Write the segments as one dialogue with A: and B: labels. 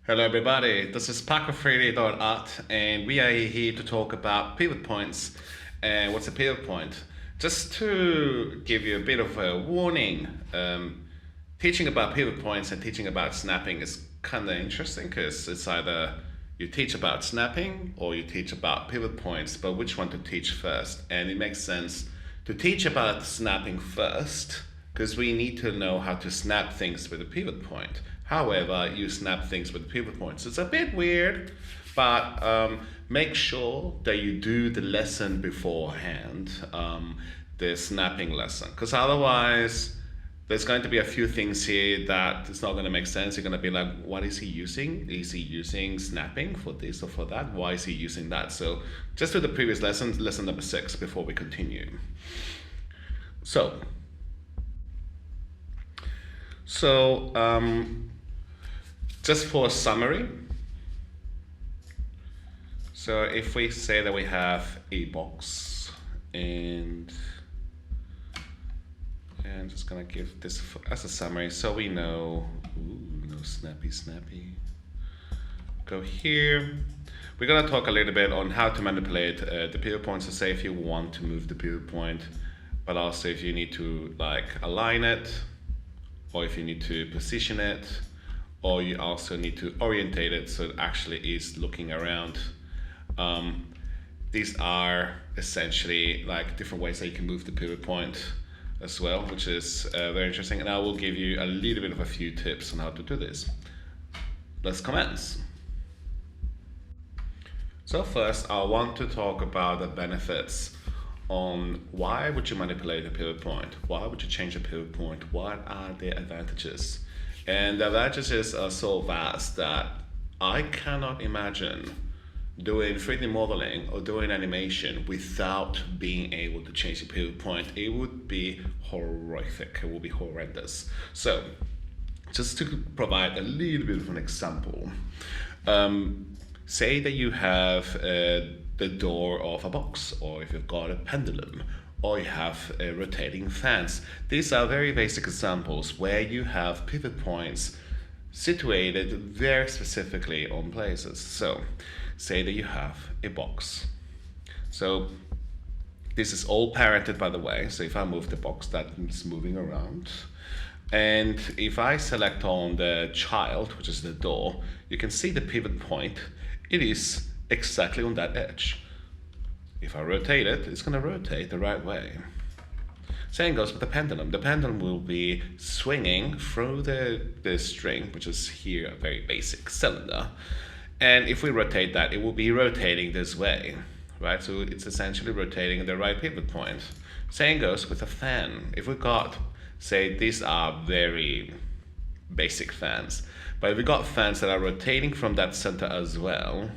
A: Hello everybody, this is Paco3D.art and we are here to talk about pivot points. And what's a pivot point? Just to give you a bit of a warning, teaching about pivot points and teaching about snapping is kind of interesting because it's either you teach about snapping or you teach about pivot points, but which one to teach first? And it makes sense to teach about snapping first because we need to know how to snap things with a pivot point. However, you snap things with pivot points. It's a bit weird, but make sure that you do the lesson beforehand, the snapping lesson, because otherwise there's going to be a few things here that it's not going to make sense. You're going to be like, what is he using? Is he using snapping for this or for that? Why is he using that? So just do the previous lesson, lesson number 6, before we continue. So just for a summary, so if we say that we have a box, and I'm just gonna give this as a summary so we know, no snappy. Go here. We're gonna talk a little bit on how to manipulate the pivot points, to say if you want to move the pivot point, but also if you need to like align it, or if you need to position it, or you also need to orientate it so it actually is looking around. These are essentially like different ways that you can move the pivot point as well, which is very interesting. And I will give you a little bit of a few tips on how to do this. Let's commence. So first, I want to talk about the benefits on why would you manipulate a pivot point? Why would you change a pivot point? What are the advantages? And the advantages are so vast that I cannot imagine doing 3D modeling or doing animation without being able to change the pivot point. It would be horrific, it would be horrendous. So just to provide a little bit of an example, say that you have the door of a box, or if you've got a pendulum, or you have rotating fans. These are very basic examples where you have pivot points situated very specifically on places. So say that you have a box. So this is all parented, by the way. So if I move the box, that is moving around. And if I select on the child, which is the door, you can see the pivot point. It is exactly on that edge. If I rotate it, it's going to rotate the right way. Same goes with the pendulum. The pendulum will be swinging through the string, which is here a very basic cylinder. And if we rotate that, it will be rotating this way, right? So it's essentially rotating the right pivot point. Same goes with a fan. If we got, say, these are very basic fans, but if we got fans that are rotating from that center as well,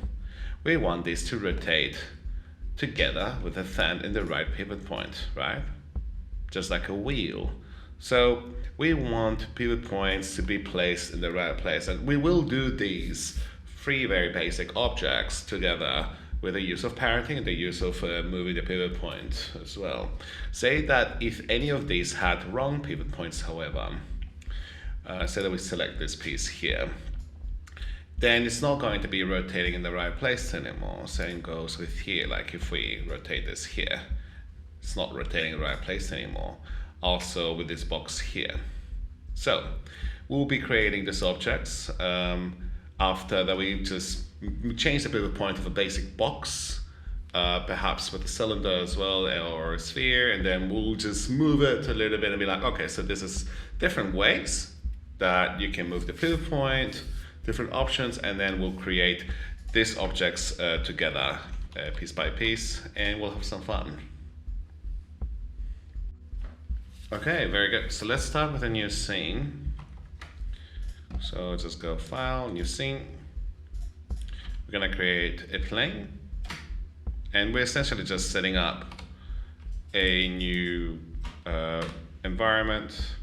A: we want this to rotate together with a fan in the right pivot point, right? Just like a wheel. So we want pivot points to be placed in the right place, and we will do these 3 very basic objects together with the use of parenting and the use of moving the pivot point as well. Say that if any of these had wrong pivot points, however, say that we select this piece here, then it's not going to be rotating in the right place anymore. Same goes with here, like if we rotate this here, it's not rotating in the right place anymore. Also with this box here. So we'll be creating these objects after that we just change the pivot point of a basic box, perhaps with a cylinder as well, or a sphere, and then we'll just move it a little bit and be like, okay, so this is different ways that you can move the pivot point, different options, and then we'll create these objects together piece by piece, and we'll have some fun. Okay, very good. So let's start with a new scene. So just go File, New Scene. We're gonna create a plane, and we're essentially just setting up a new environment,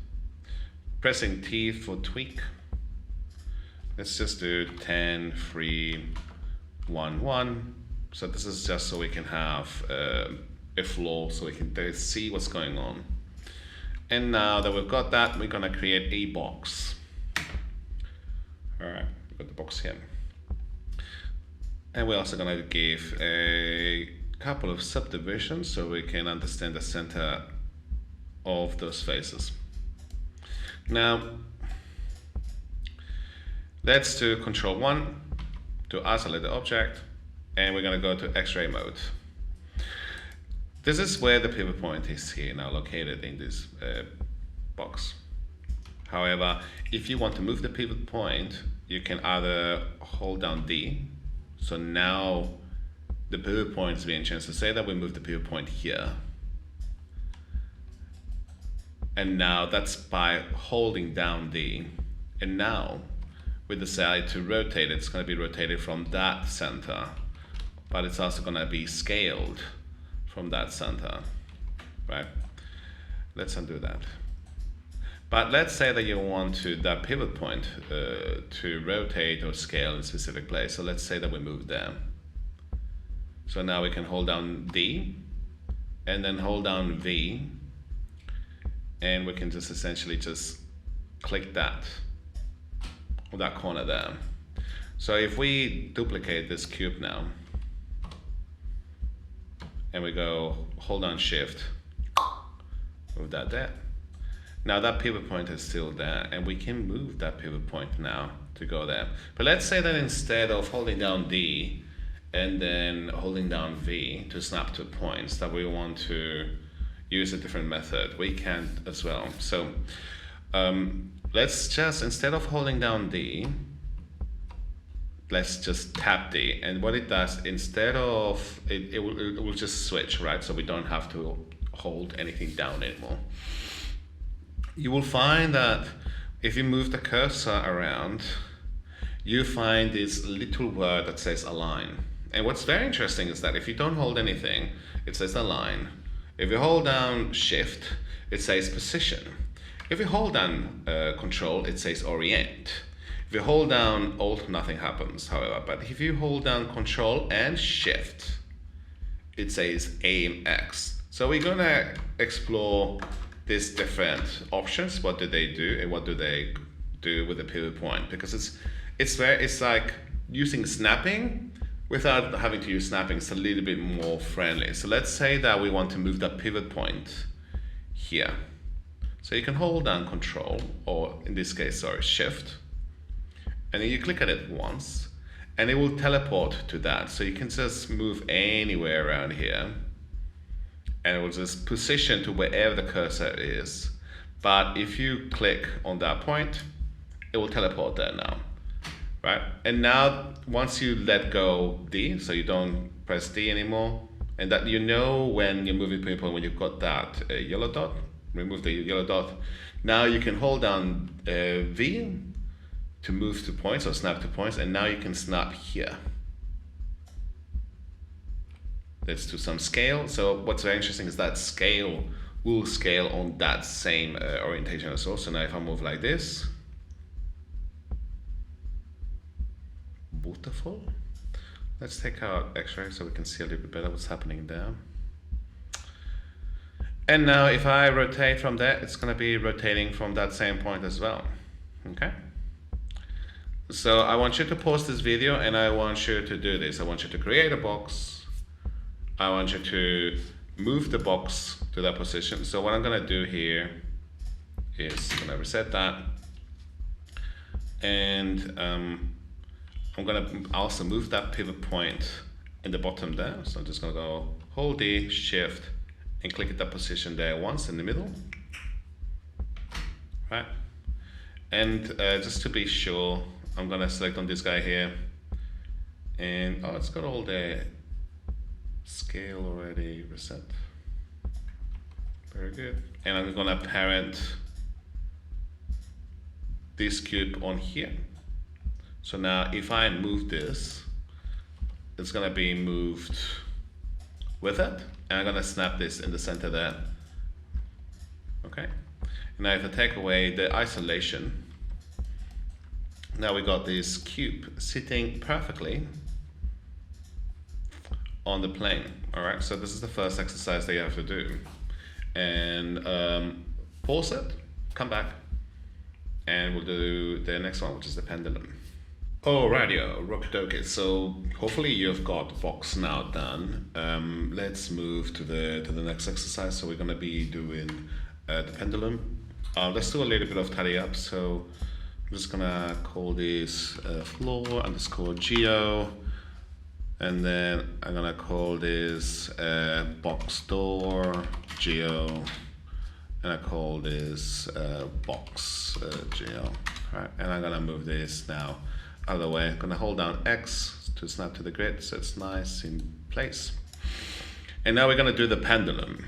A: pressing T for tweak. Let's just do 10, 3, 1, 1. So this is just so we can have a floor so we can see what's going on. And now that we've got that, we're gonna create a box. All right, put the box here. And we're also going to give a couple of subdivisions so we can understand the center of those faces. Now, let's do Ctrl 1 to isolate the object, and we're going to go to X-ray mode. This is where the pivot point is here now located in this box. However, if you want to move the pivot point, you can either hold down D. So now the pivot point is being changed. So say that we move the pivot point here. And now that's by holding down D. And now we decide to rotate it. It's going to be rotated from that center, but it's also going to be scaled from that center, right? Let's undo that. But let's say that you want that pivot point to rotate or scale in a specific place. So let's say that we move there. So now we can hold down D and then hold down V, and we can just essentially just click that corner there. So if we duplicate this cube now, and we go hold down Shift, move that there. Now that pivot point is still there, and we can move that pivot point now to go there. But let's say that instead of holding down D and then holding down V to snap to points, that we want to use a different method. We can as well. So let's just, instead of holding down D, let's just tap D. And what it does, instead of, it will just switch, right? So we don't have to hold anything down anymore. You will find that if you move the cursor around, you find this little word that says align. And what's very interesting is that if you don't hold anything, it says align. If you hold down Shift, it says position. If you hold down Control, it says orient. If you hold down Alt, nothing happens, however. But if you hold down Control and Shift, it says aim X. So we're gonna explore these different options. What do they do, and what do they do with the pivot point? Because it's like using snapping without having to use snapping. It's a little bit more friendly. So let's say that we want to move that pivot point here. So you can hold down Control, or in this case, sorry, Shift, and then you click at it once, and it will teleport to that. So you can just move anywhere around here, and it will just position to wherever the cursor is. But if you click on that point, it will teleport there now, right? And now once you let go D, so you don't press D anymore, and that you know when you're moving people, when you've got that yellow dot, remove the yellow dot. Now you can hold down V to move to points or snap to points, and now you can snap here. Let's do some scale. So what's very interesting is that scale will scale on that same orientation as well. So now if I move like this, beautiful. Let's take out X-ray so we can see a little bit better what's happening there. And now if I rotate from there, it's gonna be rotating from that same point as well, okay? So I want you to pause this video, and I want you to do this. I want you to create a box. I want you to move the box to that position. So what I'm gonna do here is I'm gonna reset that. And I'm gonna also move that pivot point in the bottom there. So I'm just gonna go hold D, Shift, and click at that position there once in the middle, right? And just to be sure, I'm gonna select on this guy here, and oh, it's got all the scale already reset. Very good. And I'm gonna parent this cube on here. So now if I move this, it's gonna be moved with it. And I'm gonna snap this in the center there. Okay. Now if I take away the isolation, now we got this cube sitting perfectly on the plane. All right, so this is the first exercise that you have to do. And pause it, come back, and we'll do the next one, which is the pendulum. Alrighty, okie so hopefully you've got the box now done. Let's move to the next exercise. So we're gonna be doing the pendulum. Let's do a little bit of tidy up. So I'm just gonna call this floor underscore geo, and then I'm gonna call this box door geo, and I call this box geo. Right, and I'm gonna move this now out of the way. I'm gonna hold down X to snap to the grid so it's nice in place. And now we're gonna do the pendulum.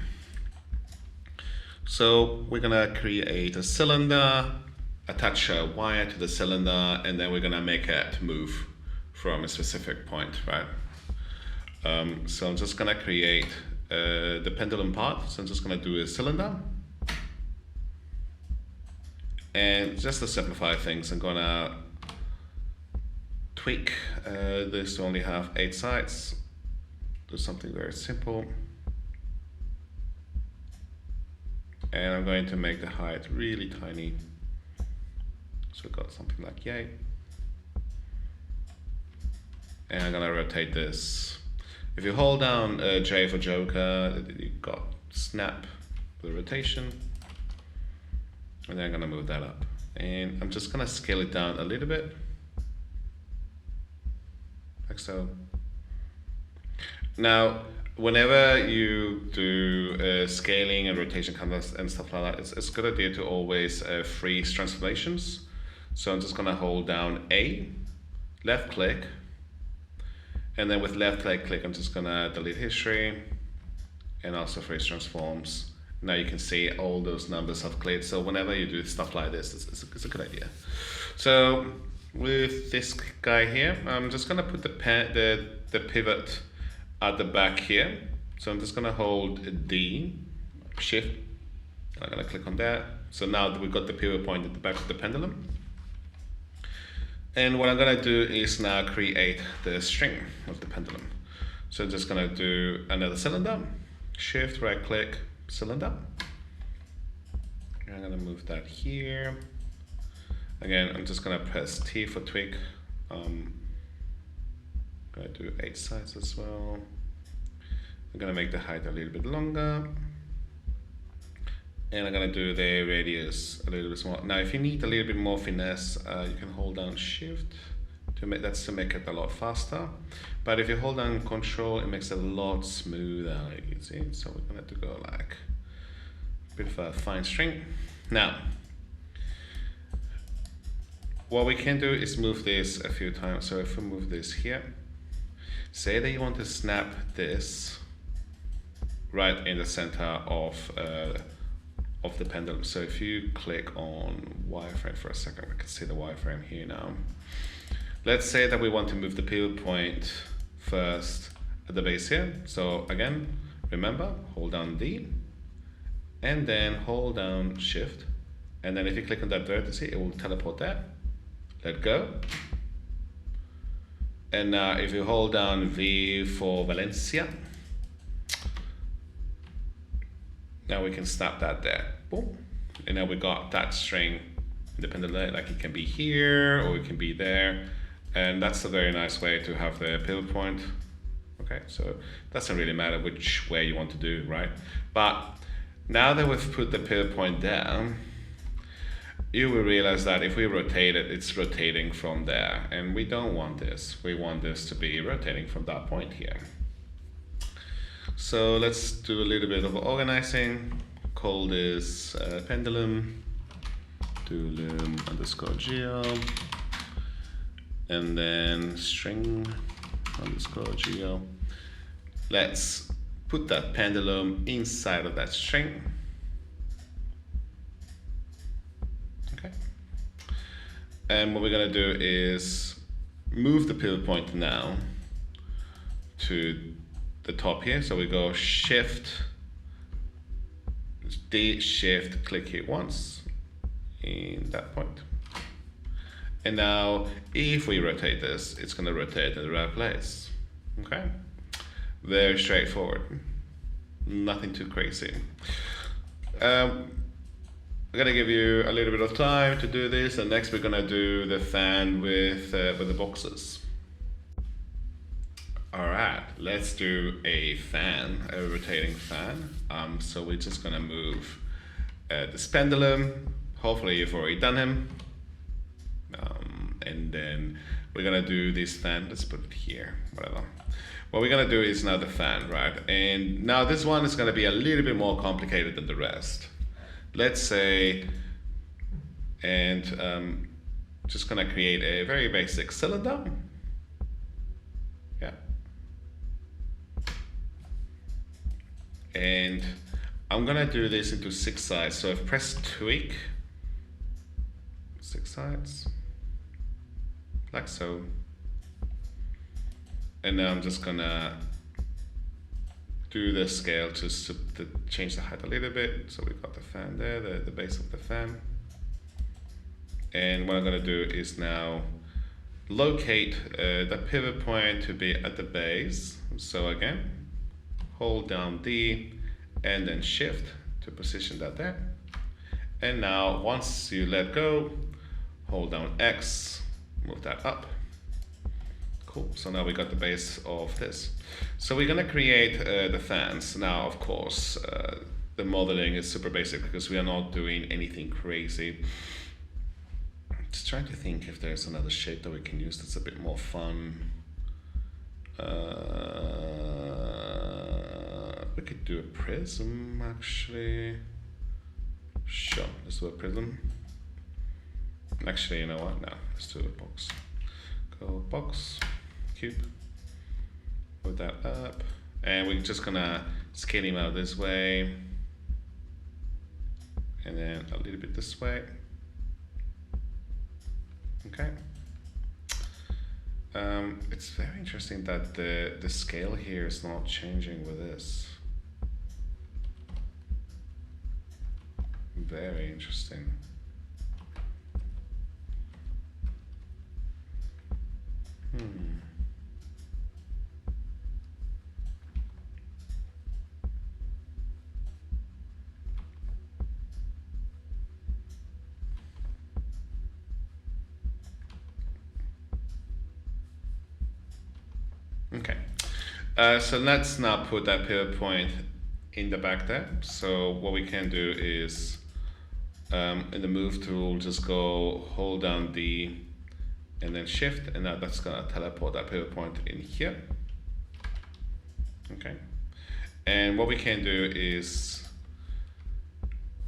A: So we're gonna create a cylinder, attach a wire to the cylinder, and then we're gonna make it move from a specific point, right? So I'm just gonna create the pendulum part. So I'm just gonna do a cylinder. And just to simplify things, I'm gonna tweak this to only have 8 sides. Do something very simple. And I'm going to make the height really tiny. So we've got something like yay. And I'm gonna rotate this. If you hold down J for Joker, you've got snap for the rotation. And then I'm gonna move that up. And I'm just gonna scale it down a little bit. Like so. Now, whenever you do scaling and rotation canvas and stuff like that, it's a good idea to always freeze transformations. So I'm just gonna hold down A, left click, and then with left click, I'm just gonna delete history and also freeze transforms. Now you can see all those numbers have cleared. So whenever you do stuff like this, it's a good idea. So with this guy here, I'm just gonna put the pivot at the back here. So I'm just gonna hold D, Shift, and I'm gonna click on that. So now we've got the pivot point at the back of the pendulum. And what I'm gonna do is now create the string of the pendulum. So I'm just gonna do another cylinder, Shift, right click, cylinder. I'm gonna move that here. Again, I'm just gonna press T for tweak. I'm gonna do 8 sides as well. I'm gonna make the height a little bit longer. And I'm gonna do the radius a little bit smaller. Now, if you need a little bit more finesse, you can hold down Shift to make it a lot faster. But if you hold down Ctrl, it makes it a lot smoother, you can see. So we're gonna have to go like a bit of a fine string. Now, what we can do is move this a few times. So if we move this here, say that you want to snap this right in the center of the pendulum. So if you click on wireframe for a second, we can see the wireframe here now. Let's say that we want to move the pivot point first at the base here. So again, remember, hold down D, and then hold down Shift. And then if you click on that vertex, it will teleport there. Let go. And now if you hold down V for Valencia, now we can snap that there. Boom. And now we got that string independently, like it can be here or it can be there. And that's a very nice way to have the pivot point. Okay, so it doesn't really matter which way you want to do, right? But now that we've put the pivot point down, you will realize that if we rotate it, it's rotating from there. And we don't want this. We want this to be rotating from that point here. So let's do a little bit of organizing. Call this pendulum, pendulum underscore geo, and then string underscore geo. Let's put that pendulum inside of that string. Okay. And what we're gonna do is move the pivot point now to the top here. So we go Shift, D, Shift, click here once in that point. And now if we rotate this, it's gonna rotate in the right place. Okay, very straightforward, nothing too crazy. I'm gonna give you a little bit of time to do this, and next we're gonna do the fan with the boxes. All right, let's do a fan, a rotating fan. So we're just gonna move this pendulum. Hopefully you've already done him. And then we're gonna do this fan. Let's put it here, whatever. What we're gonna do is now the fan, right? And now this one is gonna be a little bit more complicated than the rest. Let's say, and just gonna create a very basic cylinder. Yeah. And I'm gonna do this into 6 sides. So I've pressed tweak, 6 sides, like so. And now I'm just gonna do the scale to change the height a little bit. So we've got the fan there, the base of the fan. And what I'm gonna do is now locate the pivot point to be at the base. So again, hold down D and then shift to position that there. And now once you let go, hold down X, move that up. Cool, so now we got the base of this. So we're gonna create the fans. Now, of course, the modeling is super basic because we are not doing anything crazy. Just trying to think if there's another shape that we can use that's a bit more fun. We could do a prism, actually. Sure, let's do a prism. Actually, you know what? No, let's do a box. Go box, cube. Put that up, and we're just gonna scale him out this way, and then a little bit this way. Okay. It's very interesting that the scale here is not changing with this. Very interesting. Okay, so let's now put that pivot point in the back there. So what we can do is in the move tool, just go hold down D and then shift, and now that's gonna teleport that pivot point in here. Okay, and what we can do is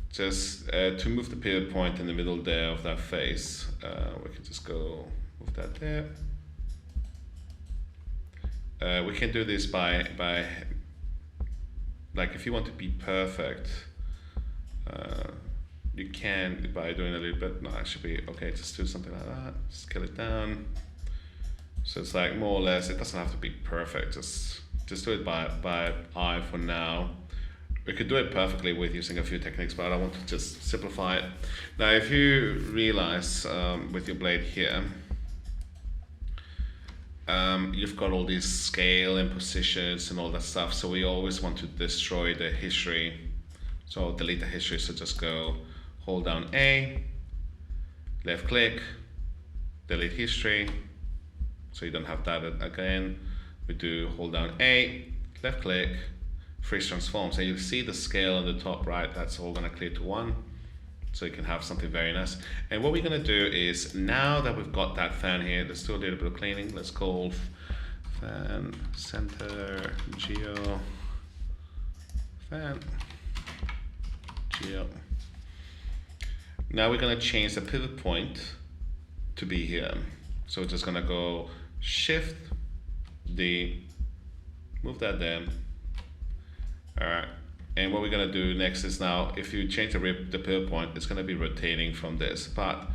A: just to move the pivot point in the middle there of that face, we can just go move that there. We can do this by like, if you want to be perfect, you can by doing a little bit. No, it should be okay. Just do something like that. Scale it down. So it's like more or less. It doesn't have to be perfect. Just do it by eye for now. We could do it perfectly with using a few techniques, but I want to just simplify it. Now, if you realize with your blade here, you've got all these scale and positions and all that stuff. So we always want to destroy the history. So delete the history. So just go hold down A, left click, delete history. So you don't have that again. We do hold down A, left click, freeze transform. So you see the scale on the top right, that's all gonna clear to 1. So you can have something very nice. And what we're gonna do is, now that we've got that fan here, let's do a little bit of cleaning. Let's call fan center geo fan geo. Now we're gonna change the pivot point to be here. So we're just gonna go shift D, move that there. All right. And what we're gonna do next is, now if you change the pivot point, it's gonna be rotating from this, but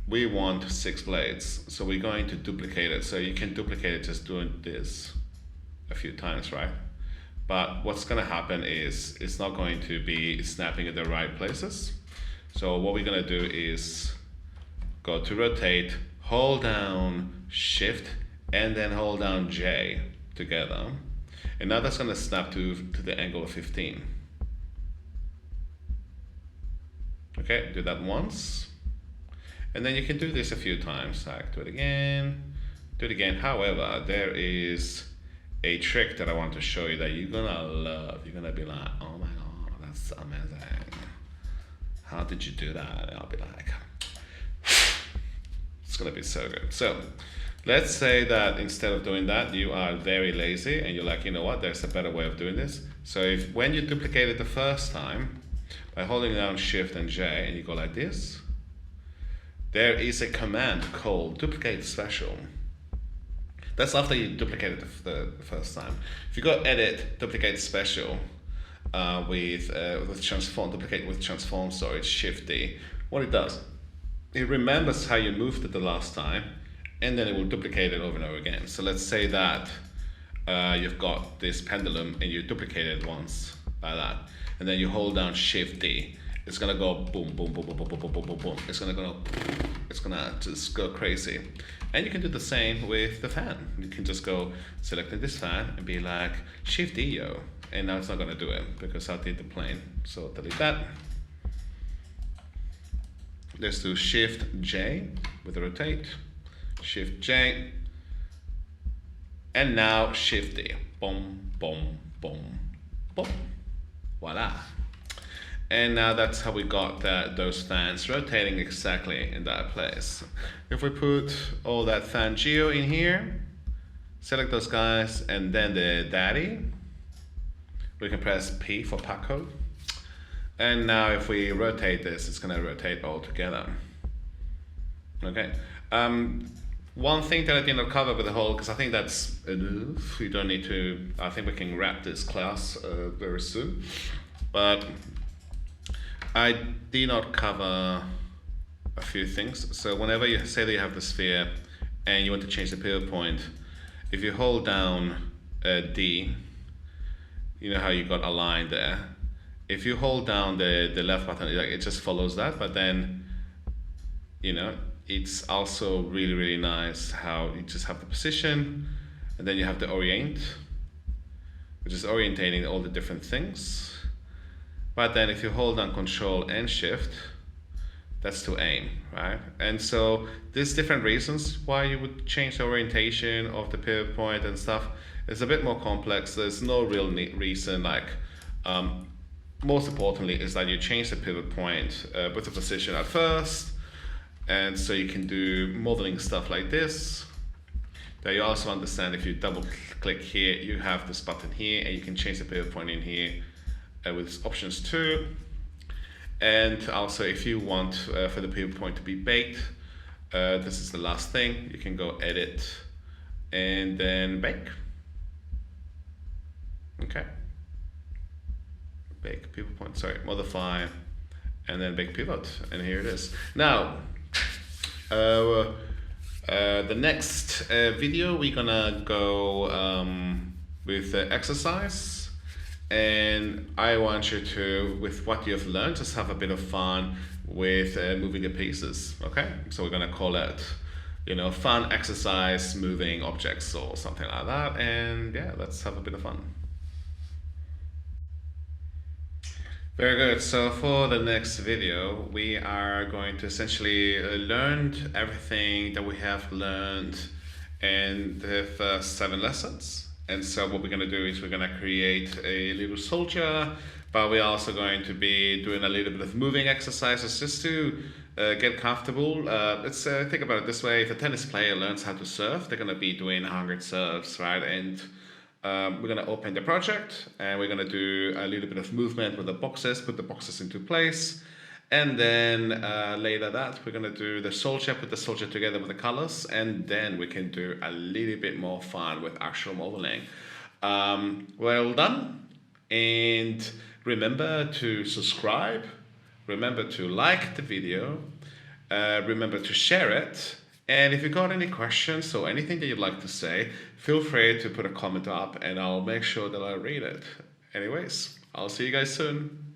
A: we want 6 blades. So we're going to duplicate it. So you can duplicate it just doing this a few times, right? But what's gonna happen is it's not going to be snapping at the right places. So what we're gonna do is go to rotate, hold down shift, and then hold down J together. And now that's gonna snap to the angle of 15. Okay, do that once. And then you can do this a few times, like do it again, do it again. However, there is a trick that I want to show you that you're gonna love. You're gonna be like, oh my god, that's amazing. How did you do that? And I'll be like, it's gonna be so good. So let's say that instead of doing that, you are very lazy and you're like, you know what, there's a better way of doing this. So if when you duplicate it the first time, by holding down Shift and J and you go like this, there is a command called duplicate special. That's after you duplicate it the first time. If you go edit, duplicate special with transform, duplicate with transform, sorry, it's Shift D. What it does, it remembers how you moved it the last time, and then it will duplicate it over and over again. So let's say that you've got this pendulum and you duplicate it once like that, and then you hold down Shift D. It's gonna go boom, boom, boom, boom, boom, boom, boom, boom, boom, boom. It's gonna just go crazy. And you can do the same with the fan. You can just go selecting this fan and be like Shift D, yo. And now it's not gonna do it because I did the plane. So delete that. Let's do Shift J with the rotate. Shift J. And now Shift D. Boom, boom, boom, boom. Voila. And now that's how we got those fans rotating exactly in that place. If we put all that fan geo in here, select those guys, and then the daddy, we can press P for Paco. And now if we rotate this, it's gonna rotate all together. Okay. One thing that I did not cover with the whole, because I think that's enough. You don't need to, I think we can wrap this class very soon. But I did not cover a few things. So whenever you say that you have the sphere and you want to change the pivot point, if you hold down D, you know how you got a line there. If you hold down the left button, it just follows that, but then, you know, it's also really, really nice how you just have the position, and then you have the orient, which is orientating all the different things. But then if you hold down Ctrl and Shift, that's to aim, right? And so there's different reasons why you would change the orientation of the pivot point and stuff. It's a bit more complex. There's no real reason, like, most importantly is that you change the pivot point with the position at first. And so you can do modeling stuff like this. That you also understand if you double click here, you have this button here and you can change the pivot point in here with options 2. And also if you want for the pivot point to be baked, this is the last thing. You can go edit and then bake. Okay. Bake pivot point, sorry, modify and then bake pivot, and here it is. Now, the next video we're gonna go with the exercise. And I want you to, with what you've learned, just have a bit of fun with moving the pieces, okay? So we're gonna call it, you know, fun exercise moving objects or something like that. And yeah, let's have a bit of fun. Very good. So for the next video, we are going to essentially learn everything that we have learned in the first 7 lessons. And so what we're going to do is we're going to create a little soldier, but we're also going to be doing a little bit of moving exercises just to get comfortable. Let's think about it this way. If a tennis player learns how to serve, they're going to be doing 100 serves, right? And we're going to open the project and we're going to do a little bit of movement with the boxes, put the boxes into place. And then later that we're going to do the soldier, put the soldier together with the colors, and then we can do a little bit more fun with actual modeling. Well done, and remember to subscribe, remember to like the video, remember to share it, and if you got any questions or anything that you'd like to say, feel free to put a comment up and I'll make sure that I read it. Anyways, I'll see you guys soon.